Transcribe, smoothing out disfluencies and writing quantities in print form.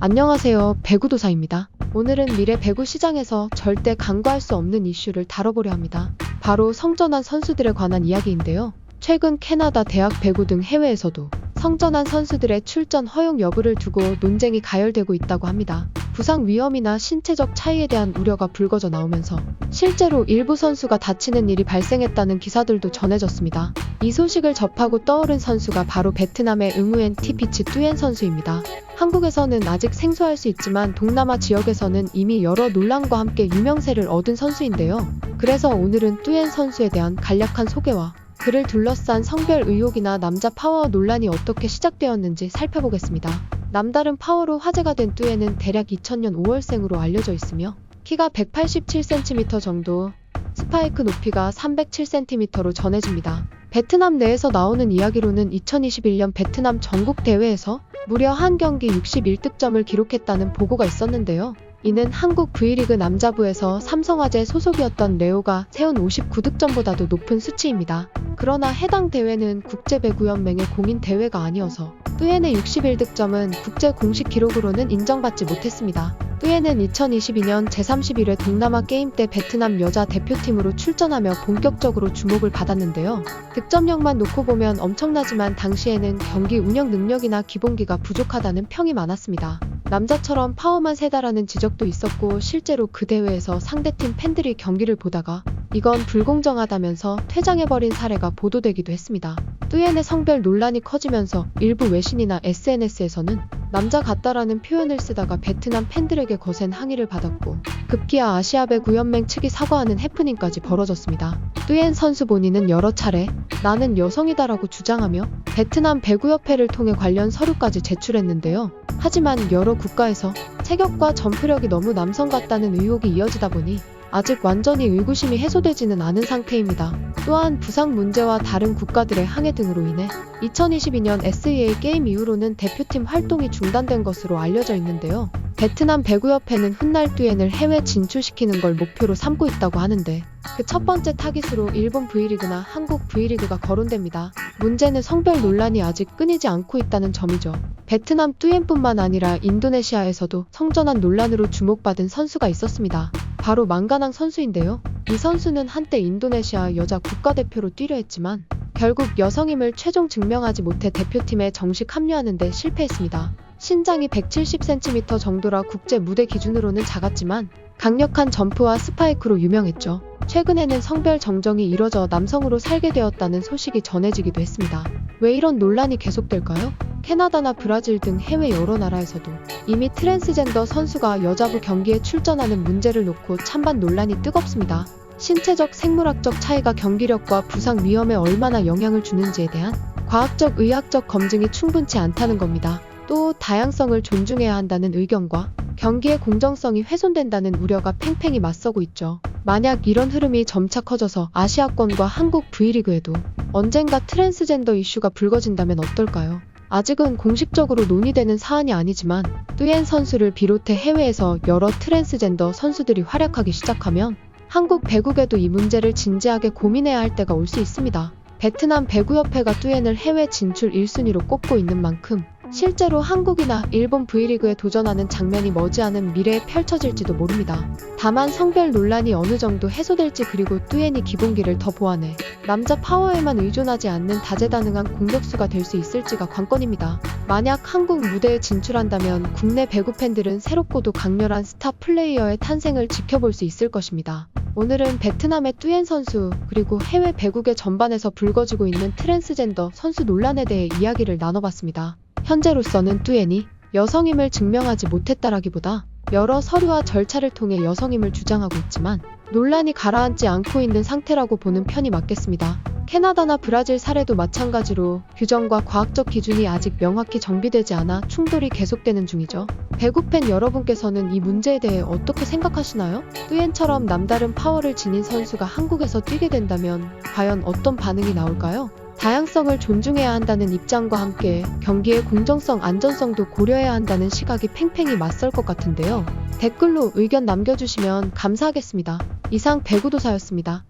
안녕하세요. 배구도사입니다. 오늘은 미래 배구 시장에서 절대 간과할 수 없는 이슈를 다뤄보려 합니다. 바로 성전환 선수들에 관한 이야기인데요. 최근 캐나다 대학 배구 등 해외에서도 성전환 선수들의 출전 허용 여부를 두고 논쟁이 가열되고 있다고 합니다. 부상 위험이나 신체적 차이에 대한 우려가 불거져 나오면서 실제로 일부 선수가 다치는 일이 발생했다는 기사들도 전해졌습니다. 이 소식을 접하고 떠오른 선수가 바로 베트남의 응우엔 티피치 뚜엔 선수입니다. 한국에서는 아직 생소할 수 있지만 동남아 지역에서는 이미 여러 논란과 함께 유명세를 얻은 선수인데요. 그래서 오늘은 뚜엔 선수에 대한 간략한 소개와 그를 둘러싼 성별 의혹이나 남자 파워 논란이 어떻게 시작되었는지 살펴보겠습니다. 남다른 파워로 화제가 된 뚜엔은 대략 2000년 5월생으로 알려져 있으며 키가 187cm 정도, 스파이크 높이가 307cm로 전해집니다. 베트남 내에서 나오는 이야기로는 2021년 베트남 전국 대회에서 무려 한 경기 61득점을 기록했다는 보고가 있었는데요. 이는 한국 V리그 남자부에서 삼성화재 소속이었던 레오가 세운 59득점보다도 높은 수치입니다. 그러나 해당 대회는 국제배구연맹의 공인 대회가 아니어서 뚜엔의 61득점은 국제 공식 기록으로는 인정받지 못했습니다. 뚜엔은 2022년 제31회 동남아 게임 때 베트남 여자 대표팀으로 출전하며 본격적으로 주목을 받았는데요. 득점력만 놓고 보면 엄청나지만 당시에는 경기 운영 능력이나 기본기가 부족하다는 평이 많았습니다. 남자처럼 파워만 세다라는 지적도 있었고 실제로 그 대회에서 상대팀 팬들이 경기를 보다가 이건 불공정하다면서 퇴장해버린 사례가 보도되기도 했습니다. 뚜엔의 성별 논란이 커지면서 일부 외신이나 SNS에서는 남자 같다라는 표현을 쓰다가 베트남 팬들에게 거센 항의를 받았고 급기야 아시아배구연맹 측이 사과하는 해프닝까지 벌어졌습니다. 뚜엔 선수 본인은 여러 차례 나는 여성이다라고 주장하며 베트남 배구협회를 통해 관련 서류까지 제출했는데요. 하지만 여러 국가에서 체격과 점프력이 너무 남성 같다는 의혹이 이어지다 보니 아직 완전히 의구심이 해소되지는 않은 상태입니다. 또한 부상 문제와 다른 국가들의 항해 등으로 인해 2022년 SEA 게임 이후로는 대표팀 활동이 중단된 것으로 알려져 있는데요. 베트남 배구협회는 훗날 뚜엔을 해외 진출시키는 걸 목표로 삼고 있다고 하는데 그 첫 번째 타깃으로 일본 V리그나 한국 V리그가 거론됩니다. 문제는 성별 논란이 아직 끊이지 않고 있다는 점이죠. 베트남 뚜엔뿐만 아니라 인도네시아에서도 성전환 논란으로 주목받은 선수가 있었습니다. 바로 망가낭 선수인데요. 이 선수는 한때 인도네시아 여자 국가대표로 뛰려 했지만 결국 여성임을 최종 증명하지 못해 대표팀에 정식 합류하는 데 실패했습니다. 신장이 170cm 정도라 국제 무대 기준으로는 작았지만 강력한 점프와 스파이크로 유명했죠. 최근에는 성별 정정이 이뤄져 남성으로 살게 되었다는 소식이 전해지기도 했습니다. 왜 이런 논란이 계속될까요? 캐나다나 브라질 등 해외 여러 나라에서도 이미 트랜스젠더 선수가 여자부 경기에 출전하는 문제를 놓고 찬반 논란이 뜨겁습니다. 신체적 생물학적 차이가 경기력과 부상 위험에 얼마나 영향을 주는지에 대한 과학적 의학적 검증이 충분치 않다는 겁니다. 또 다양성을 존중해야 한다는 의견과 경기의 공정성이 훼손된다는 우려가 팽팽히 맞서고 있죠. 만약 이런 흐름이 점차 커져서 아시아권과 한국 V리그에도 언젠가 트랜스젠더 이슈가 불거진다면 어떨까요? 아직은 공식적으로 논의되는 사안이 아니지만 뚜엔 선수를 비롯해 해외에서 여러 트랜스젠더 선수들이 활약하기 시작하면 한국 배구계도 이 문제를 진지하게 고민해야 할 때가 올 수 있습니다. 베트남 배구협회가 뚜엔을 해외 진출 1순위로 꼽고 있는 만큼 실제로 한국이나 일본 V리그에 도전하는 장면이 머지않은 미래에 펼쳐질지도 모릅니다. 다만 성별 논란이 어느 정도 해소될지 그리고 뚜엔이 기본기를 더 보완해 남자 파워에만 의존하지 않는 다재다능한 공격수가 될 수 있을지가 관건입니다. 만약 한국 무대에 진출한다면 국내 배구 팬들은 새롭고도 강렬한 스타 플레이어의 탄생을 지켜볼 수 있을 것입니다. 오늘은 베트남의 뚜엔 선수 그리고 해외 배구계 전반에서 불거지고 있는 트랜스젠더 선수 논란에 대해 이야기를 나눠봤습니다. 현재로서는 뚜엔이 여성임을 증명하지 못했다라기보다 여러 서류와 절차를 통해 여성임을 주장하고 있지만 논란이 가라앉지 않고 있는 상태라고 보는 편이 맞겠습니다. 캐나다나 브라질 사례도 마찬가지로 규정과 과학적 기준이 아직 명확히 정비되지 않아 충돌이 계속되는 중이죠. 배구팬 여러분께서는 이 문제에 대해 어떻게 생각하시나요? 뚜엔처럼 남다른 파워를 지닌 선수가 한국에서 뛰게 된다면 과연 어떤 반응이 나올까요? 다양성을 존중해야 한다는 입장과 함께 경기의 공정성, 안전성도 고려해야 한다는 시각이 팽팽히 맞설 것 같은데요. 댓글로 의견 남겨주시면 감사하겠습니다. 이상 배구도사였습니다.